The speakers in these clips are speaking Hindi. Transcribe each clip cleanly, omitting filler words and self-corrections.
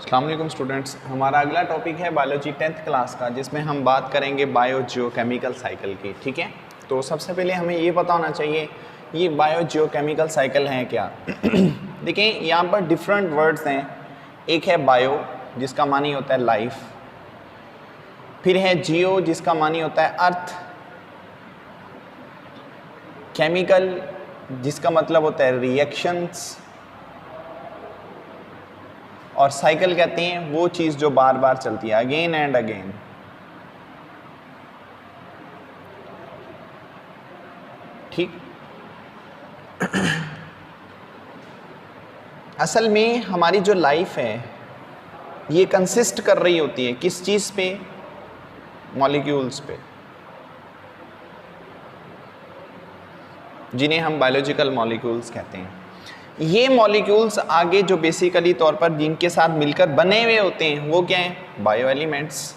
अस्सलाम वालेकुम स्टूडेंट्स, हमारा अगला टॉपिक है बायोलॉजी 10th क्लास का, जिसमें हम बात करेंगे बायो जियोकेमिकल साइकिल की। ठीक है, तो सबसे पहले हमें ये पता होना चाहिए ये बायो जियोकेमिकल साइकिल है क्या। देखिए यहाँ पर डिफरेंट वर्ड्स हैं। एक है बायो जिसका मानी होता है लाइफ, फिर है जियो जिसका मानी होता है अर्थ, केमिकल जिसका मतलब होता है रिएक्शंस, और साइकिल कहते हैं वो चीज़ जो बार बार चलती है, अगेन एंड अगेन। ठीक, असल में हमारी जो लाइफ है ये कंसिस्ट कर रही होती है किस चीज़ पे? मॉलिक्यूल्स पे, जिन्हें हम बायोलॉजिकल मॉलिक्यूल्स कहते हैं। ये मॉलिक्यूल्स आगे जो बेसिकली तौर पर जिनके साथ मिलकर बने हुए होते हैं वो क्या हैं? Bio elements.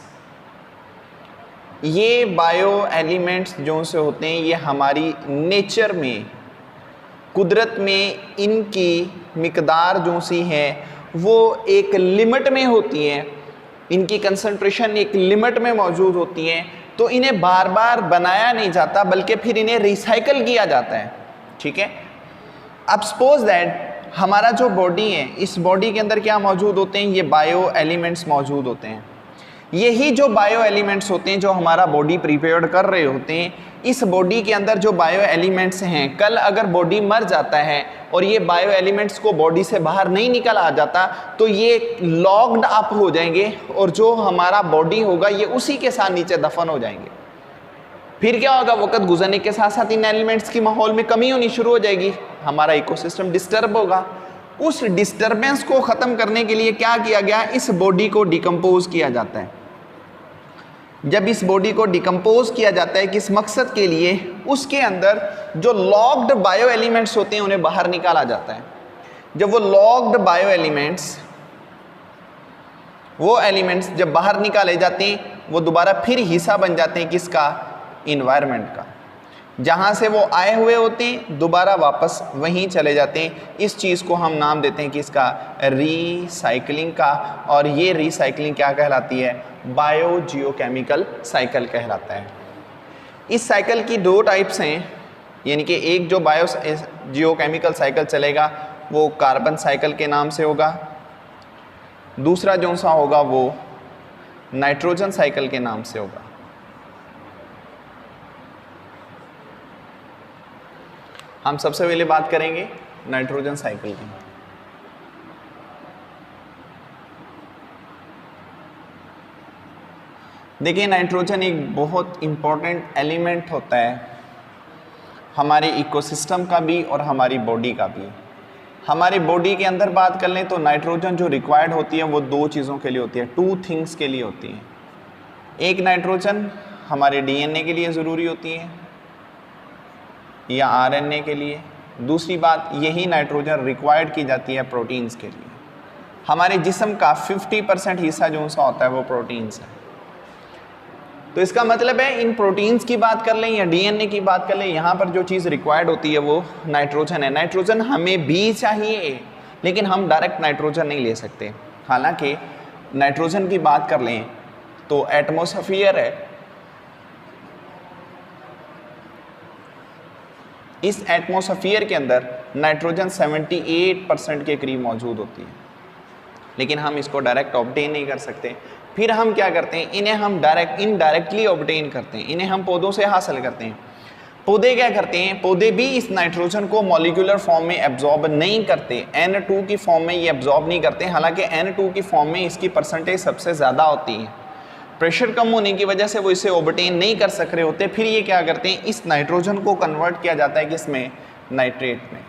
ये बायो एलिमेंट्स जो से होते हैं ये हमारी नेचर में, कुदरत में इनकी मिकदार जो सी है वो एक लिमिट में होती है, इनकी कंसंट्रेशन एक लिमिट में मौजूद होती है, तो इन्हें बार बार बनाया नहीं जाता बल्कि फिर इन्हें रिसाइकल किया जाता है। ठीक है, अब सपोज दैट हमारा जो बॉडी है, इस बॉडी के अंदर क्या मौजूद होते हैं? ये बायो एलिमेंट्स मौजूद होते हैं। यही जो बायो एलिमेंट्स होते हैं जो हमारा बॉडी प्रिपेयर्ड कर रहे होते हैं, इस बॉडी के अंदर जो बायो एलिमेंट्स हैं, कल अगर बॉडी मर जाता है और ये बायो एलिमेंट्स को बॉडी से बाहर नहीं निकल आ जाता तो ये लॉक्ड अप हो जाएंगे और जो हमारा बॉडी होगा ये उसी के साथ नीचे दफन हो जाएंगे। फिर क्या होगा? वक्त गुजरने के साथ साथ इन एलिमेंट्स की माहौल में कमी होनी शुरू हो जाएगी, हमारा इकोसिस्टम डिस्टर्ब होगा। उस डिस्टर्बेंस को ख़त्म करने के लिए क्या किया गया? इस बॉडी को डिकम्पोज किया जाता है। जब इस बॉडी को डिकम्पोज किया जाता है किस मकसद के लिए? उसके अंदर जो लॉक्ड बायो एलिमेंट्स होते हैं उन्हें बाहर निकाला जाता है। जब वो लॉक्ड बायो एलिमेंट्स, वो एलिमेंट्स जब बाहर निकाले जाते हैं वो दोबारा फिर हिस्सा बन जाते हैं किसका? इन्वायरमेंट का। जहाँ से वो आए हुए होते हैं दोबारा वापस वहीं चले जाते हैं। इस चीज़ को हम नाम देते हैं किसका? रीसाइकलिंग का। और ये रीसाइकलिंग क्या कहलाती है? बायो जियोकेमिकल साइकिल कहलाता है। इस साइकिल की दो टाइप्स हैं, यानी कि एक जो बायो जियोकेमिकल साइकिल चलेगा वो कार्बन साइकिल के नाम से होगा, दूसरा जो सा होगा वो नाइट्रोजन साइकिल के नाम से होगा। हम सबसे पहले बात करेंगे नाइट्रोजन साइकिल की। देखिए नाइट्रोजन एक बहुत इम्पोर्टेंट एलिमेंट होता है हमारे इकोसिस्टम का भी और हमारी बॉडी का भी। हमारी बॉडी के अंदर बात कर लें तो नाइट्रोजन जो रिक्वायर्ड होती है वो दो चीज़ों के लिए होती है, टू थिंग्स के लिए होती है। एक नाइट्रोजन हमारे डीएनए के लिए ज़रूरी होती है या आरएनए के लिए। दूसरी बात, यही नाइट्रोजन रिक्वायर्ड की जाती है प्रोटीन्स के लिए। हमारे जिस्म का 50% हिस्सा जो सा होता है वो प्रोटीन्स है। तो इसका मतलब है इन प्रोटीन्स की बात कर लें या डीएनए की बात कर लें, यहाँ पर जो चीज़ रिक्वायर्ड होती है वो नाइट्रोजन है। नाइट्रोजन हमें भी चाहिए लेकिन हम डायरेक्ट नाइट्रोजन नहीं ले सकते। हालांकि नाइट्रोजन की बात कर लें तो एटमॉस्फेयर है, इस एटमॉस्फेयर के अंदर नाइट्रोजन 78% के करीब मौजूद होती है, लेकिन हम इसको डायरेक्ट ऑब्टेन नहीं कर सकते। फिर हम क्या करते हैं? इन्हें हम इनडायरेक्टली ऑब्टेन करते हैं, इन्हें हम पौधों से हासिल करते हैं। पौधे क्या करते हैं? पौधे भी इस नाइट्रोजन को मॉलिक्यूलर फॉर्म में एब्जॉर्ब नहीं करते, N2 की फॉर्म में ये एब्जॉर्ब नहीं करते। हालांकि N2 की फॉर्म में इसकी परसेंटेज सबसे ज़्यादा होती है, प्रेशर कम होने की वजह से वो इसे ऑब्टेन नहीं कर सक रहे होते। फिर ये क्या करते हैं? इस नाइट्रोजन को कन्वर्ट किया जाता है किसमें? नाइट्रेट में।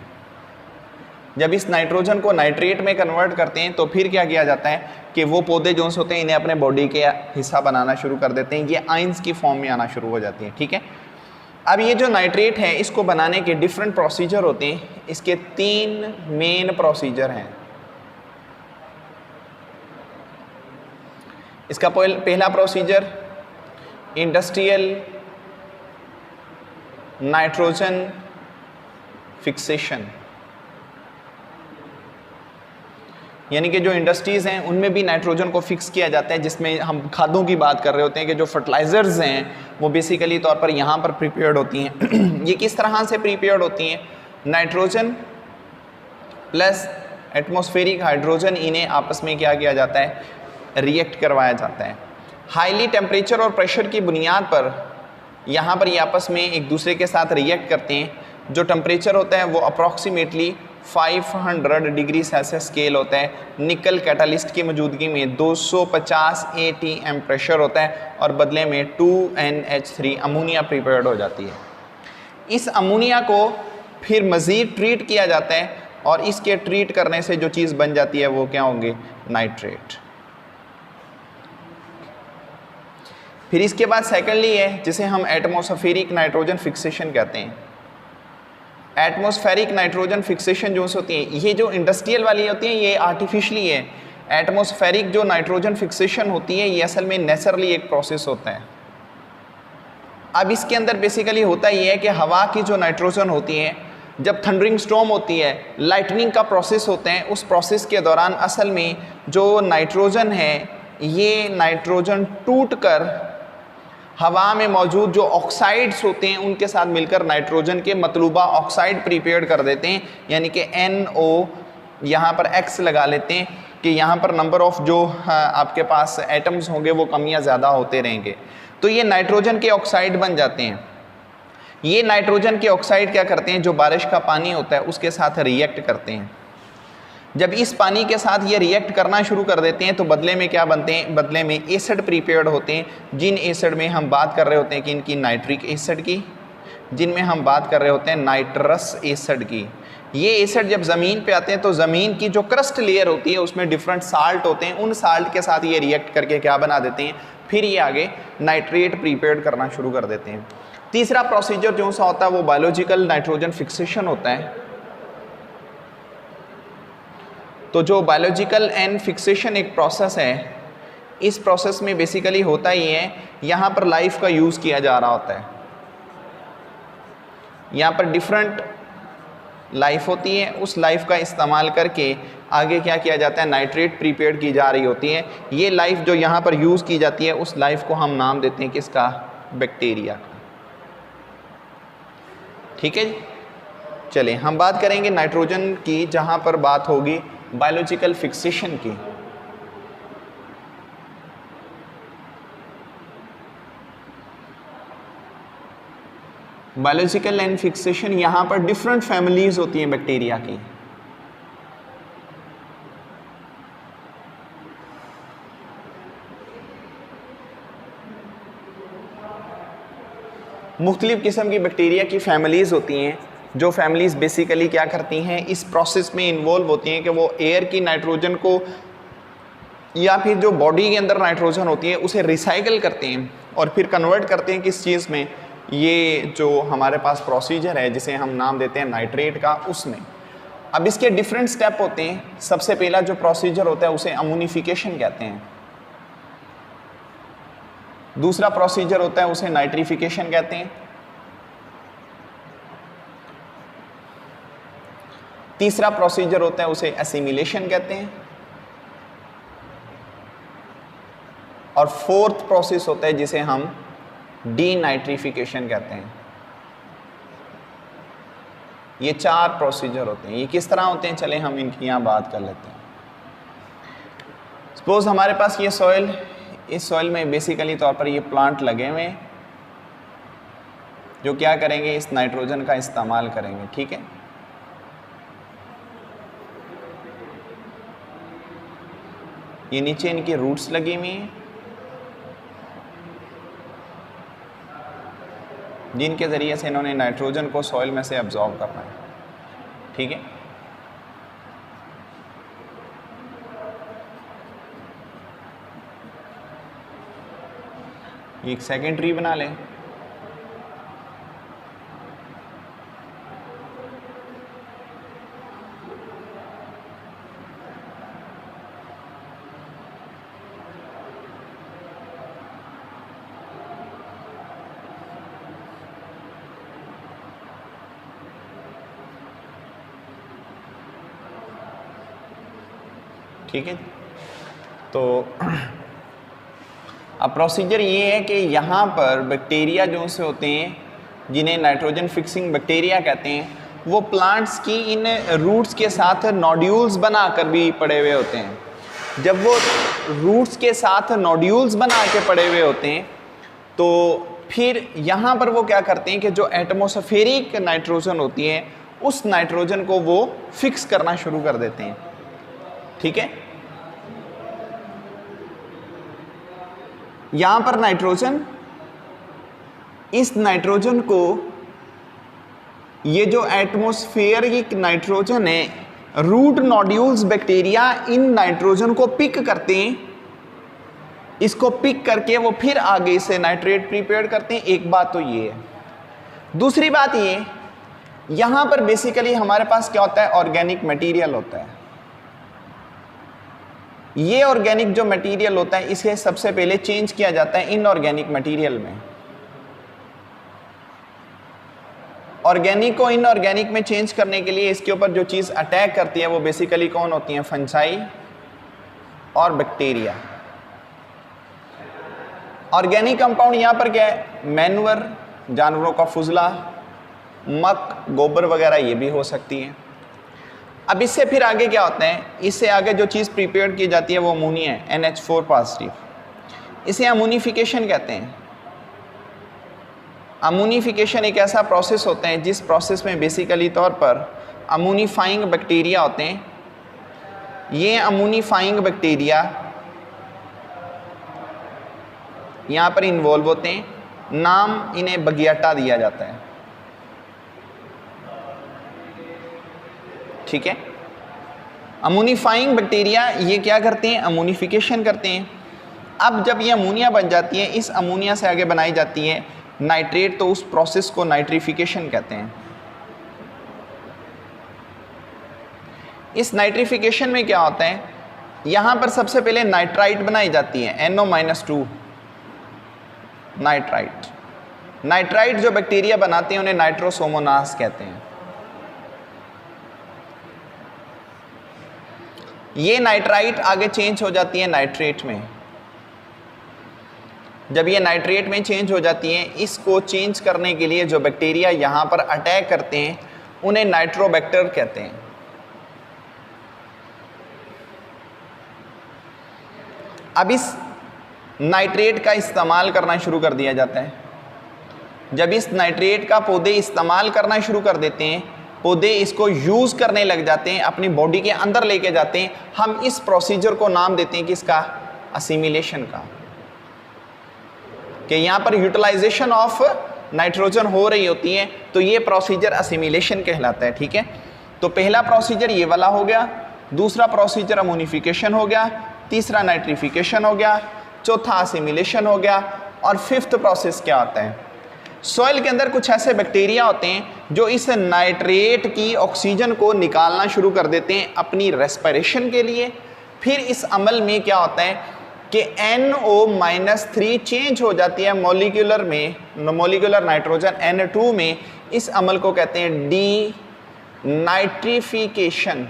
जब इस नाइट्रोजन को नाइट्रेट में कन्वर्ट करते हैं तो फिर क्या किया जाता है कि वो पौधे जो होते हैं इन्हें अपने बॉडी के हिस्सा बनाना शुरू कर देते हैं, ये आइंस की फॉर्म में आना शुरू हो जाती है। ठीक है, अब ये जो नाइट्रेट है इसको बनाने के डिफरेंट प्रोसीजर होते हैं। इसके 3 मेन प्रोसीजर हैं। इसका पहला प्रोसीजर इंडस्ट्रियल नाइट्रोजन फिक्सेशन। यानी कि जो इंडस्ट्रीज़ हैं उनमें भी नाइट्रोजन को फिक्स किया जाता है, जिसमें हम खादों की बात कर रहे होते हैं कि जो फर्टिलाइज़र्स हैं वो बेसिकली तौर पर यहाँ पर प्रिपेयर्ड होती हैं। ये किस तरह से प्रिपेयर्ड होती हैं? नाइट्रोजन प्लस एटमॉस्फेरिक हाइड्रोजन, इन्हें आपस में क्या किया जाता है? रिएक्ट करवाया जाता है। हाईली टेम्परेचर और प्रेशर की बुनियाद पर यहाँ पर ये आपस में एक दूसरे के साथ रिएक्ट करते हैं। जो टेम्परेचर होता है वो अप्रॉक्सीमेटली 500 डिग्री सेल्सियस स्केल होता है। निकल कैटालिस्ट की मौजूदगी में 250 atm प्रेशर होता है और बदले में 2NH3 अमोनिया प्रिपेयर्ड हो जाती है। इस अमोनिया को फिर मज़ीद ट्रीट किया जाता है और इसके ट्रीट करने से जो चीज़ बन जाती है वो क्या होंगे? नाइट्रेट। फिर इसके बाद सेकेंडली है जिसे हम एटमॉस्फेरिक नाइट्रोजन फिक्सेशन कहते हैं। एटमॉस्फेरिक नाइट्रोजन फिक्सेशन जो होती है, ये जो इंडस्ट्रियल वाली होती है ये आर्टिफिशली है। एटमॉस्फेरिक जो नाइट्रोजन फिक्सेशन होती है ये असल में नेचुरली एक प्रोसेस होता है। अब इसके अंदर बेसिकली होता ये है कि हवा की जो नाइट्रोजन होती है, जब थंडरिंग स्टॉर्म होती है, लाइटनिंग का प्रोसेस होता है, उस प्रोसेस के दौरान असल में जो नाइट्रोजन है ये नाइट्रोजन टूट कर हवा में मौजूद जो ऑक्साइड्स होते हैं उनके साथ मिलकर नाइट्रोजन के मतलूबा ऑक्साइड प्रिपेयर कर देते हैं। यानी कि NO यहाँ पर X लगा लेते हैं कि यहाँ पर नंबर ऑफ जो आपके पास एटम्स होंगे वो कम या ज़्यादा होते रहेंगे, तो ये नाइट्रोजन के ऑक्साइड बन जाते हैं। ये नाइट्रोजन के ऑक्साइड क्या करते हैं? जो बारिश का पानी होता है उसके साथ रिएक्ट करते हैं। जब इस पानी के साथ ये रिएक्ट करना शुरू कर देते हैं तो बदले में क्या बनते हैं? बदले में एसिड प्रिपेयर्ड होते हैं, जिन एसिड में हम बात कर रहे होते हैं कि इनकी नाइट्रिक एसिड की, जिनमें हम बात कर रहे होते हैं नाइट्रस एसिड की। ये एसिड जब ज़मीन पे आते हैं तो ज़मीन की जो क्रस्ट लेयर होती है उसमें डिफरेंट साल्ट होते हैं, उन साल्ट के साथ ये रिएक्ट करके क्या बना देते हैं? फिर ये आगे नाइट्रेट प्रिपेयर्ड करना शुरू कर देते हैं। तीसरा प्रोसीजर जो सा होता है वो बायोलॉजिकल नाइट्रोजन फिक्सेशन होता है। तो जो बायोलॉजिकल एन फिक्सेशन एक प्रोसेस है, इस प्रोसेस में बेसिकली होता ही है, यहाँ पर लाइफ का यूज़ किया जा रहा होता है। यहाँ पर डिफरेंट लाइफ होती है, उस लाइफ का इस्तेमाल करके आगे क्या किया जाता है? नाइट्रेट प्रिपेयर की जा रही होती है। ये लाइफ जो यहाँ पर यूज़ की जाती है उस लाइफ को हम नाम देते हैं किसका? बैक्टीरिया का। ठीक है जी, चलिए हम बात करेंगे नाइट्रोजन की, जहाँ पर बात होगी बायोलॉजिकल फिक्सेशन की। बायोलॉजिकल एंड फिक्सेशन, यहाँ पर डिफरेंट फैमिलीज होती हैं बैक्टीरिया की। मुख्तलिफ किस्म की बैक्टीरिया की फैमिलीज होती हैं, जो फैमिलीज बेसिकली क्या करती हैं? इस प्रोसेस में इन्वॉल्व होती हैं कि वो एयर की नाइट्रोजन को या फिर जो बॉडी के अंदर नाइट्रोजन होती है उसे रिसाइकल करते हैं और फिर कन्वर्ट करते हैं किस चीज़ में? ये जो हमारे पास प्रोसीजर है जिसे हम नाम देते हैं नाइट्रेट का, उसमें। अब इसके डिफरेंट स्टेप होते हैं। सबसे पहला जो प्रोसीजर होता है उसे अमोनिफिकेशन कहते हैं। दूसरा प्रोसीजर होता है उसे नाइट्रिफिकेशन कहते हैं। तीसरा प्रोसीजर होता है उसे एसिमिलेशन कहते हैं। और फोर्थ प्रोसेस होता है जिसे हम डीनाइट्रिफिकेशन कहते हैं। ये चार प्रोसीजर होते हैं। ये किस तरह होते हैं? चले हम इनकी यहाँ बात कर लेते हैं। सपोज हमारे पास ये सॉइल, इस सॉइल में बेसिकली तौर पर ये प्लांट लगे हुए हैं जो क्या करेंगे? इस नाइट्रोजन का इस्तेमाल करेंगे। ठीक है, ये नीचे इनकी रूट्स लगी हुई हैं जिनके ज़रिए से इन्होंने नाइट्रोजन को सॉइल में से अब्जॉर्ब करना है। ठीक है, एक सेकेंडरी बना लें। ठीक है। तो अब प्रोसीजर ये है कि यहाँ पर बैक्टीरिया जो से होते हैं, जिन्हें नाइट्रोजन फिक्सिंग बैक्टीरिया कहते हैं, वो प्लांट्स की इन रूट्स के साथ नोड्यूल्स बनाकर भी पड़े हुए होते हैं। जब वो रूट्स के साथ नोड्यूल्स बना के पड़े हुए होते हैं तो फिर यहाँ पर वो क्या करते हैं कि जो एटमॉस्फेरिक नाइट्रोजन होती है उस नाइट्रोजन को वो फिक्स करना शुरू कर देते हैं। ठीक है, यहाँ पर नाइट्रोजन, इस नाइट्रोजन को, ये जो एटमॉस्फेरिक नाइट्रोजन है, रूट नोड्यूल्स बैक्टीरिया इन नाइट्रोजन को पिक करते हैं। इसको पिक करके वो फिर आगे से नाइट्रेट प्रिपेयर करते हैं। एक बात तो ये है। दूसरी बात ये, यहाँ पर बेसिकली हमारे पास क्या होता है, ऑर्गेनिक मटेरियल होता है। ये ऑर्गेनिक जो मटेरियल होता है इसे सबसे पहले चेंज किया जाता है इनऑर्गेनिक मटेरियल में। ऑर्गेनिक को इनऑर्गेनिक में चेंज करने के लिए इसके ऊपर जो चीज़ अटैक करती है वो बेसिकली कौन होती है, फंजाई और बैक्टीरिया। ऑर्गेनिक कंपाउंड यहाँ पर क्या है, मैन्यूअर, जानवरों का फुजला, मक, गोबर वगैरह ये भी हो सकती है। अब इससे फिर आगे क्या होता है, इससे आगे जो चीज़ प्रिपेयर की जाती है वो अमोनिया है, NH4 पॉजिटिव। इसे अमोनिफिकेशन कहते हैं। अमोनिफिकेशन एक ऐसा प्रोसेस होता है जिस प्रोसेस में बेसिकली तौर पर अमोनिफाइंग बैक्टीरिया होते हैं। ये अमोनिफाइंग बैक्टीरिया यहाँ पर इन्वॉल्व होते हैं। नाम इन्हें बगियाटा दिया जाता है। ठीक है, अमोनिफाइंग बैक्टीरिया ये क्या करते हैं, अमोनिफिकेशन करते हैं। अब जब ये अमोनिया बन जाती है, इस अमोनिया से आगे बनाई जाती है नाइट्रेट, तो उस प्रोसेस को नाइट्रिफिकेशन कहते हैं। इस नाइट्रिफिकेशन में क्या होता है, यहाँ पर सबसे पहले नाइट्राइट बनाई जाती है, NO-2 नाइट्राइट। नाइट्राइट जो बैक्टीरिया बनाते हैं उन्हें नाइट्रोसोमोनास कहते हैं। ये नाइट्राइट आगे चेंज हो जाती है नाइट्रेट में। जब ये नाइट्रेट में चेंज हो जाती है, इसको चेंज करने के लिए जो बैक्टीरिया यहाँ पर अटैक करते हैं उन्हें नाइट्रोबैक्टर कहते हैं। अब इस नाइट्रेट का इस्तेमाल करना शुरू कर दिया जाता है। जब इस नाइट्रेट का पौधे इस्तेमाल करना शुरू कर देते हैं, पौधे इसको यूज़ करने लग जाते हैं, अपनी बॉडी के अंदर लेके जाते हैं, हम इस प्रोसीजर को नाम देते हैं किसका, असिमिलेशन का। कि यहाँ पर यूटिलाइजेशन ऑफ नाइट्रोजन हो रही होती है, तो ये प्रोसीजर असिमिलेशन कहलाता है। ठीक है, तो पहला प्रोसीजर ये वाला हो गया, दूसरा प्रोसीजर अमोनिफिकेशन हो गया, तीसरा नाइट्रिफिकेशन हो गया, चौथा असिमिलेशन हो गया, और फिफ्थ प्रोसेस क्या होता है, सॉइल के अंदर कुछ ऐसे बैक्टीरिया होते हैं जो इस नाइट्रेट की ऑक्सीजन को निकालना शुरू कर देते हैं अपनी रेस्पिरेशन के लिए। फिर इस अमल में क्या होता है कि NO-3 चेंज हो जाती है मॉलिक्यूलर में, मॉलिक्यूलर नाइट्रोजन N2 में। इस अमल को कहते हैं डी नाइट्रिफिकेशन।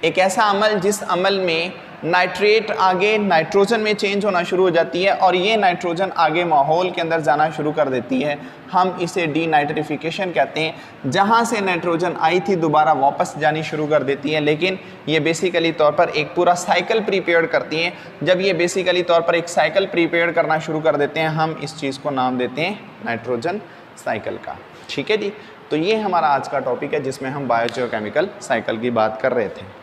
एक ऐसा अमल जिस अमल में नाइट्रेट आगे नाइट्रोजन में चेंज होना शुरू हो जाती है और ये नाइट्रोजन आगे माहौल के अंदर जाना शुरू कर देती है, हम इसे डी नाइट्रिफिकेशन कहते हैं। जहाँ से नाइट्रोजन आई थी दोबारा वापस जानी शुरू कर देती है, लेकिन ये बेसिकली तौर पर एक पूरा साइकिल प्रीपेयर करती हैं। जब ये बेसिकली तौर पर एक साइकिल प्रीपेयर करना शुरू कर देते हैं, हम इस चीज़ को नाम देते हैं नाइट्रोजन साइकिल का। ठीक है जी, तो ये हमारा आज का टॉपिक है जिसमें हम बायोजियोकेमिकल साइकिल की बात कर रहे थे।